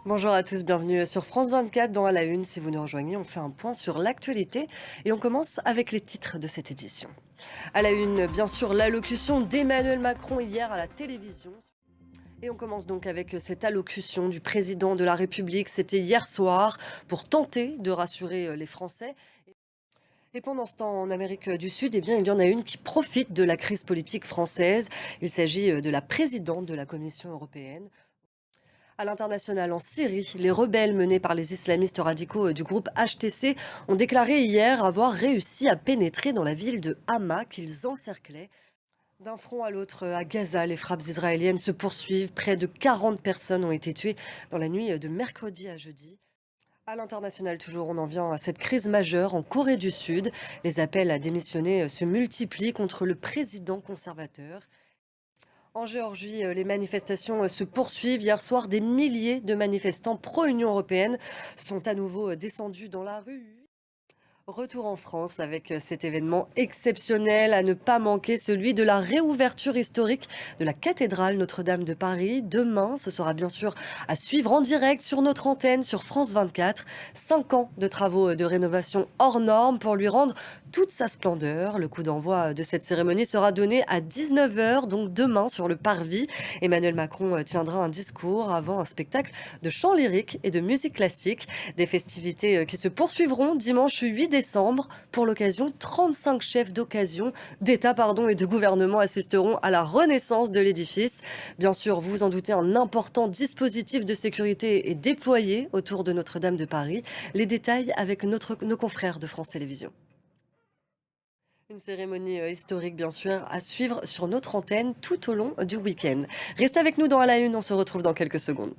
Bonjour à tous, bienvenue sur France 24 dans À la Une. Si vous nous rejoignez, on fait un point sur l'actualité et on commence avec les titres de cette édition. À la Une, bien sûr, l'allocution d'Emmanuel Macron hier à la télévision. Et on commence donc avec cette allocution du président de la République. C'était hier soir pour tenter de rassurer les Français. Et pendant ce temps, en Amérique du Sud, eh bien, il y en a une qui profite de la crise politique française. Il s'agit de la présidente de la Commission européenne. À l'international, en Syrie, les rebelles menés par les islamistes radicaux du groupe HTC ont déclaré hier avoir réussi à pénétrer dans la ville de Hama qu'ils encerclaient. D'un front à l'autre, à Gaza, les frappes israéliennes se poursuivent. Près de 40 personnes ont été tuées dans la nuit de mercredi à jeudi. À l'international, toujours, on en vient à cette crise majeure en Corée du Sud. Les appels à démissionner se multiplient contre le président conservateur. En Géorgie, les manifestations se poursuivent. Hier soir, des milliers de manifestants pro-Union européenne sont à nouveau descendus dans la rue. Retour en France avec cet événement exceptionnel à ne pas manquer, celui de la réouverture historique de la cathédrale Notre-Dame de Paris. Demain, ce sera bien sûr à suivre en direct sur notre antenne sur France 24. 5 ans de travaux de rénovation hors normes pour lui rendre toute sa splendeur. Le coup d'envoi de cette cérémonie sera donné à 19 heures, donc demain sur le parvis. Emmanuel Macron tiendra un discours avant un spectacle de chant lyrique et de musique classique. Des festivités qui se poursuivront dimanche 8 décembre. Pour l'occasion, 35 chefs d'État et de gouvernement assisteront à la renaissance de l'édifice. Bien sûr, vous vous en doutez, un important dispositif de sécurité est déployé autour de Notre-Dame de Paris. Les détails avec nos confrères de France Télévisions. Une cérémonie historique, bien sûr, à suivre sur notre antenne tout au long du week-end. Restez avec nous dans À la Une, on se retrouve dans quelques secondes.